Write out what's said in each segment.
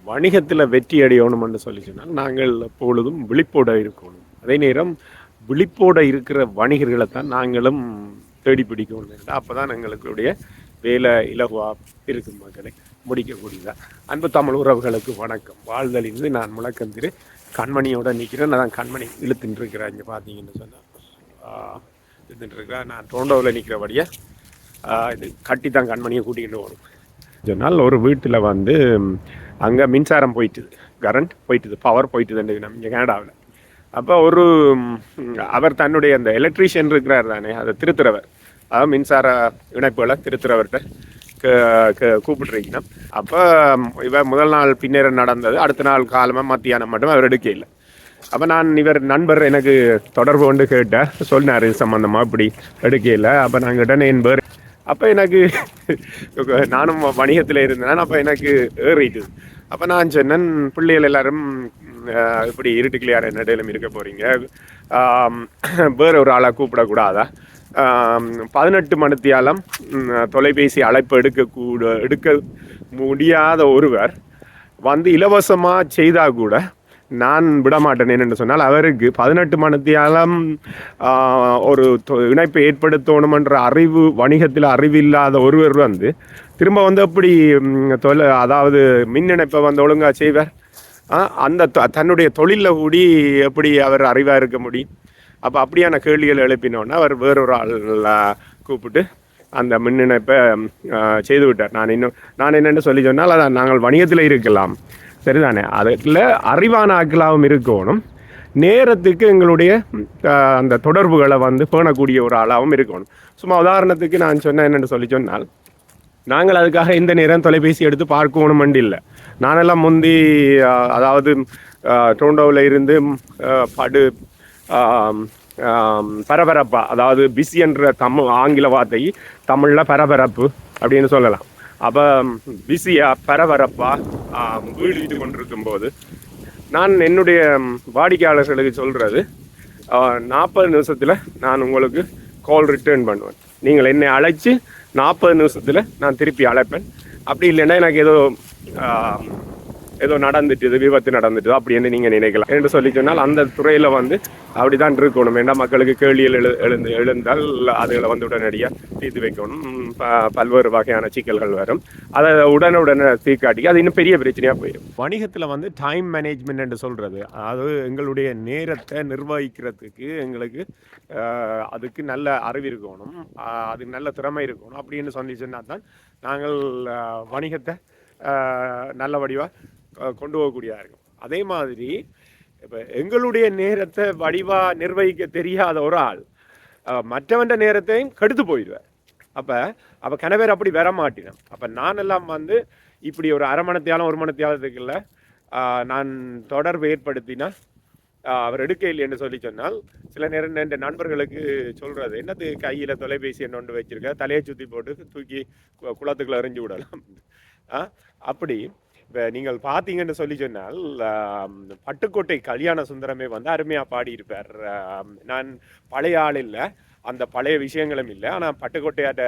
வணிகத்தில் வெற்றி அடையணும்னு சொல்லி சொன்னால் நாங்கள் எப்பொழுதும் விழிப்போட இருக்கணும். அதே நேரம் விழிப்போட இருக்கிற வணிகர்களை தான் நாங்களும் தேடி பிடிக்கணும். அப்போ தான் எங்களுடைய வேலை இலகுவாக இருக்கும் மக்களை முடிக்கக்கூடியதா. அன்பு தமிழ் உறவுகளுக்கு வணக்கம். வாழ்தலிருந்து நான் முழக்கம் திரு கண்மணியோட நிற்கிறேன். நான் கண்மணி இழுத்துட்டு இருக்கிறேன். இங்கே பார்த்தீங்கன்னு சொன்னால் இழுத்துட்டு இருக்கிறேன். நான் டோண்டோவில் நிற்கிறபடியே இது கட்டி தான் கண்மணியை கூட்டிகிட்டு வரும் சொன்னால் ஒரு வீட்டில் வந்து அங்கே மின்சாரம் போயிட்டுது, கரண்ட் போயிட்டுது, பவர் போயிட்டுதுன்னு நம்ம இங்கே கனடாவில். அப்போ அவர் தன்னுடைய அந்த எலக்ட்ரீஷியன் இருக்கிறார் தானே, அதை திருத்துறவர், அதாவது மின்சார இணைப்புகளை திருத்துறவர்கிட்ட கூப்பிட்டுருக்கணும். அப்போ இவர் முதல் நாள் பின்னேறம் நடந்தது, அடுத்த நாள் காலமாக மத்தியானம் மட்டும் அவர் எடுக்க இல்லை. அப்போ நான் இவர் நண்பர் எனக்கு தொடர்பு கொண்டு கேட்டேன், சொன்னார் சம்மந்தமாக இப்படி எடுக்க இல்லை. அப்போ நாங்கள் உடனே என் பேர், அப்போ எனக்கு நானும் வணிகத்தில் இருந்தேன். அப்போ எனக்கு ஏறிட்டுது. அப்போ நான் சொன்னேன், பிள்ளைகள் எல்லாரும் இப்படி இருட்டுக்குள்ள யார் நடையிலும் இருக்க போகிறீங்க, வேற ஒரு ஆளாக கூப்பிடக்கூடாதா, 18 மணித்தியாலம் தொலைபேசி அழைப்பு எடுக்க முடியாத ஒருவர் வந்து இலவசமாக செய்தால் கூட நான் விடமாட்டேன். என்னென்னு சொன்னால், அவருக்கு 18 மணித்தியாலம் ஒரு இணைப்பை ஏற்படுத்தணுமென்ற அறிவு, வணிகத்தில் அறிவில்லாத ஒருவர் வந்து திரும்ப வந்து எப்படி அதாவது மின் இணைப்பை வந்து ஒழுங்காக செய்வார்? அந்த தன்னுடைய தொழிலில் கூடி எப்படி அவர் அறிவாக இருக்க முடியும்? அப்போ அப்படியான கேள்விகள் எழுப்பினோன்னா அவர் வேறொரு ஆள் கூப்பிட்டு அந்த மின் இணைப்பை செய்து விட்டார். நான் என்னென்னு சொல்லி சொன்னால், அதான் நாங்கள் வணிகத்தில் இருக்கலாம், சரிதானே, அதில் அறிவான ஆக்களாகவும் இருக்கணும், நேரத்துக்கு எங்களுடைய அந்த தொடர்புகளை வந்து பேணக்கூடிய ஒரு ஆளாகவும் இருக்கணும். சும்மா உதாரணத்துக்கு நான் சொன்னேன் என்னென்னு சொல்லி சொன்னால், நாங்கள் அதுக்காக இந்த நேரம் தொலைபேசி எடுத்து பார்க்கணுமெண்டு இல்லை. நானெல்லாம் முந்தி அதாவது டோண்டோவில் இருந்து பரபரப்பா, அதாவது பிஸி என்ற ஆங்கில வார்த்தை தமிழில் பரபரப்பு அப்படின்னு சொல்லலாம். அப்போ பிஸியாக பரபரப்பாக வீடு கொண்டிருக்கும் போது நான் என்னுடைய வாடிக்கையாளர்களுக்கு சொல்கிறது, 40 நிமிஷத்தில் நான் உங்களுக்கு கால் ரிட்டர்ன் பண்ணுவேன், நீங்கள் என்னை அழைச்சி 40 நிமிஷத்தில் நான் திருப்பி அழைப்பேன். அப்படி இல்லைன்னா எனக்கு ஏதோ நடந்துட்டு, விபத்து நடந்துட்டு அப்படின்னு நீங்கள் நினைக்கலாம் என்று சொல்லி சொன்னால், அந்த துறையில் வந்து அப்படி தான் இருக்கணும். வேண்டாம், மக்களுக்கு கேள்விகள் எழுந்தால் அதுகளை வந்து உடனடியாக தீர்த்து வைக்கணும். பல்வேறு வகையான சிக்கல்கள் வரும், அதை உடனே தீர்க்காட்டி அது இன்னும் பெரிய பிரச்சனையாக போயிடும். வணிகத்தில் வந்து டைம் மேனேஜ்மெண்ட் என்று சொல்கிறது, அதாவது எங்களுடைய நேரத்தை நிர்வகிக்கிறதுக்கு எங்களுக்கு அதுக்கு நல்ல அறிவு இருக்கணும், அதுக்கு நல்ல திறமை இருக்கணும். அப்படின்னு சொல்லி சொன்னால் தான் நாங்கள் வணிகத்தை நல்ல வடிவாக கொண்டு போகக்கூடியதாக இருக்கும். அதே மாதிரி இப்போ எங்களுடைய நேரத்தை வடிவாக நிர்வகிக்க தெரியாத ஒரு ஆள் மற்றவன்ற நேரத்தையும் கெடுத்து போயிடுவார். அப்போ கணவர் அப்படி வர மாட்டினோம். அப்போ நான் எல்லாம் வந்து இப்படி ஒரு அரை மணித்தியாலம் 1 மணித்தியாலத்துக்குள்ள நான் தொடர்பு ஏற்படுத்தினா அவர் எடுக்க இல்லைன்னு சொல்லி சொன்னால், சில நேரம் என் நண்பர்களுக்கு சொல்கிறது, என்னது கையில் தொலைபேசி என்ன ஒன்று வச்சுருக்க, தலையை சுற்றி போட்டு தூக்கி குளத்துக்குள்ள எறிஞ்சு விடலாம். அப்படி இப்போ நீங்கள் பார்த்தீங்கன்னு சொல்லி சொன்னால், பட்டுக்கோட்டை கல்யாண சுந்தரமே வந்து அருமையாக பாடியிருப்பார். நான் பழைய ஆள் இல்லை, அந்த பழைய விஷயங்களும் இல்லை, ஆனால் பட்டுக்கோட்டையாட்ட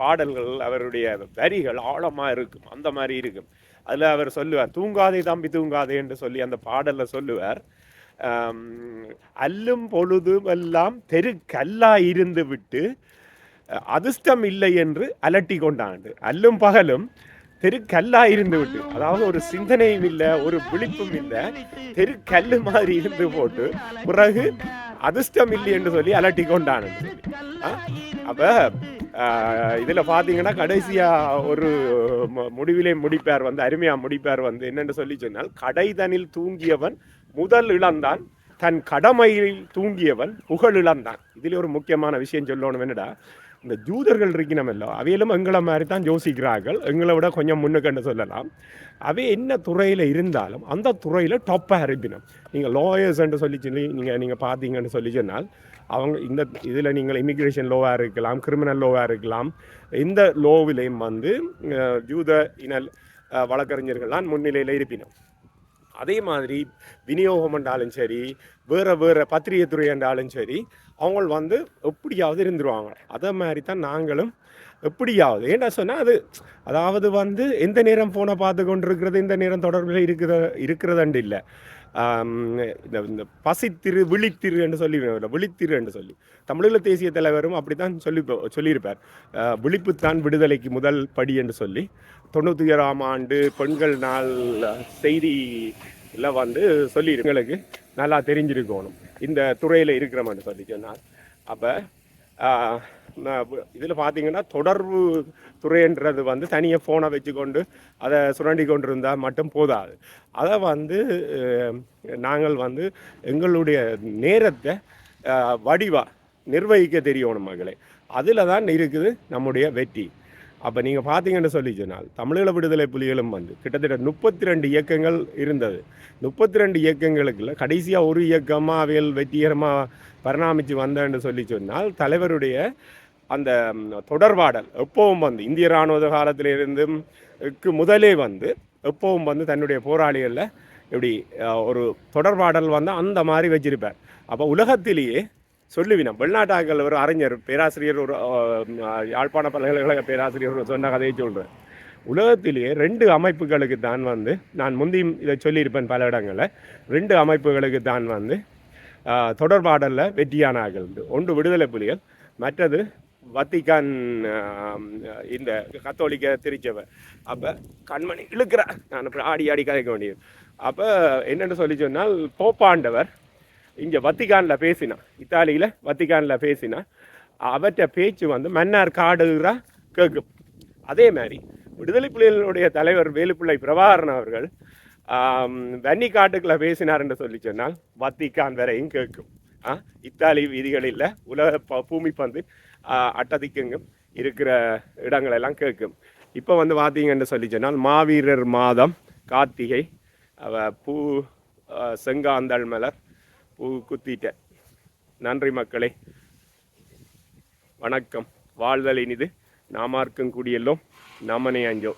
பாடல்கள், அவருடைய வரிகள் ஆழமாக இருக்கும், அந்த மாதிரி இருக்கும். அதில் அவர் சொல்லுவார், தூங்காதே தம்பி தூங்காதே என்று சொல்லி அந்த பாடலில் சொல்லுவார், அல்லும் பொழுதும் எல்லாம் தெருக்கல்லா இருந்து விட்டு அதிர்ஷ்டம் இல்லை என்று அலட்டி கொண்டாண்டு, அல்லும் பகலும் தெருக்கல்லா இருந்து விட்டு, அதாவது ஒரு சிந்தனையும் இல்லை, ஒரு விழிப்பும் இல்லை, தெருக்கல்லு மாதிரி இருந்து போட்டு பிறகு அதிர்ஷ்டம் இல்லை என்று சொல்லி அலட்டி கொண்டான்னு சொல்லி. அப்போ இதில் பார்த்தீங்கன்னா கடைசியாக ஒரு முடிவிலே முடிப்பார் வந்து, அருமையாக முடிப்பார் வந்து, என்னென்னு சொல்லி சொன்னால், கடைதனில் தூங்கியவன் முதல் இழந்தான், தன் கடமையில் தூங்கியவன் புகழ் இழந்தான். இதில் ஒரு முக்கியமான விஷயம் சொல்லணும். என்னடா, இந்த ஜூதர்கள் இருக்கணுமല്ലോ, அவையிலும் எங்களை மாதிரி தான் யோசிக்கிறார்கள், எங்களை விட கொஞ்சம் முன்னுக்கண்டு சொல்லலாம். அவை என்ன துறையில் இருந்தாலும் அந்த துறையில் டாப்பாக இருப்பினும், நீங்கள் லாயர்ஸ் என்று சொல்லி நீங்கள் பார்த்தீங்கன்னு சொல்லி சொன்னால், அவங்க இந்த இதில் நீங்கள் இமிக்ரேஷன் லோவாக இருக்கலாம், கிரிமினல் லோவாக இருக்கலாம், இந்த லோவிலையும் வந்து ஜூத இன வழக்கறிஞர்கள்லாம் முன்னிலையில் இருப்பினோம். அதே மாதிரி விநியோகம் என்றாலும் சரி, வேறு வேறு பத்திரிகை துறை என்றாலும் சரி, அவங்க வந்து எப்படியாவது இருந்துருவாங்க. அதே மாதிரி தான் நாங்களும் எப்படியாவது ஏன்னா சொன்னால் அது அதாவது வந்து எந்த நேரம் ஃபோனை பார்த்து கொண்டு இருக்கிறது, இந்த நேரம் தொடர்பில் இருக்கிறதண்டு இல்லை. இந்த இந்த பசித்திரு விழித்திரு என்று சொல்லி விழித்திரு என்று சொல்லி தமிழீழ தேசிய தலைவரும் அப்படி தான் சொல்லியிருப்பார். விழிப்புத்தான் விடுதலைக்கு முதல் படி என்று சொல்லி 91ஆம் ஆண்டு பெண்கள் நாள் செய்தியில் வந்து சொல்லி எங்களுக்கு நல்லா தெரிஞ்சிருக்கணும் இந்த துறையில் இருக்கிறோம்னு சொல்லி சொன்னால். அப்போ இதில் பார்த்தீங்கன்னா தொடர்பு துறைன்றது வந்து தனியாக ஃபோனை வச்சுக்கொண்டு அதை சுரண்டி கொண்டு இருந்தால் மட்டும் போதாது. அதை வந்து நாங்கள் வந்து எங்களுடைய நேரத்தை வடிவாக நிர்வகிக்க தெரியணும் மகளே. அதில் தான் இருக்குது நம்முடைய வெற்றி. அப்போ நீங்கள் பார்த்தீங்கன்னு சொல்லி சொன்னால் தமிழீழ விடுதலை புலிகளும் வந்து கிட்டத்தட்ட 32 இயக்கங்கள் இருந்தது. 32 இயக்கங்களுக்குள்ள கடைசியாக ஒரு இயக்கமாக அவைகள் வெற்றிகரமாக பரிணாமித்து வந்தேன்னு சொல்லி சொன்னால் தலைவருடைய அந்த தொடர்பாடல் எப்பவும் வந்து இந்திய இராணுவ காலத்திலிருந்தும் முதலே வந்து எப்பவும் வந்து தன்னுடைய போராளிகளில் எப்படி ஒரு தொடர்பாடல் வந்து அந்த மாதிரி வச்சிருப்பார். அப்போ உலகத்திலேயே சொல்லுவினோம் வெளிநாட்டாக்கள் ஒரு அறிஞர் பேராசிரியர் ஒரு யாழ்ப்பாண பல்கலைக்கழக பேராசிரியர் சொன்ன கதையை சொல்கிறேன். உலகத்திலேயே 2 அமைப்புகளுக்கு தான் வந்து நான் முந்தியும் இதை சொல்லியிருப்பேன் பல இடங்களில். 2 அமைப்புகளுக்கு தான் வந்து தொடர்பாடலில் வெற்றியானார்கள். ஒன்று விடுதலை புலிகள், மற்றது வத்திக்கான் இந்த கத்தோலிக்க திருச்சபை. அப்போ கண்மணி இழுக்கிறார், நான் அப்புறம் ஆடி ஆடி கதைக்க வேண்டியது. அப்போ என்னென்னு சொல்லி சொன்னால் போப்பாண்டவர் இங்கே வத்திக்கானில் பேசினான், இத்தாலியில் வத்திக்கானில் பேசினா அவற்றை பேச்சு வந்து மன்னார் காடுகிறா கேட்கும். அதே மாதிரி விடுதலை புலிகளுடைய தலைவர் வேலுப்பிள்ளை பிரபாகரன் அவர்கள் வன்னி காட்டுக்குள்ள பேசினார் என்று சொல்லி சொன்னால் வத்திக்கான் வரையும் கேட்கும். இத்தாலி வீதிகளில் உலக பூமி பந்து அட்டதிக்கெங்கும் இருக்கிற இடங்களெல்லாம் கேட்கும். இப்போ வந்து பார்த்தீங்கன்னு சொல்லி சொன்னால் மாவீரர் மாதம் கார்த்திகை பூ செங்காந்தள் மலர் பூ குத்திட்ட. நன்றி மக்களே, வணக்கம். வாழ்தல் இனிது, நாமார்க்கும் குடியெல்லோம், நமனே அஞ்சோ.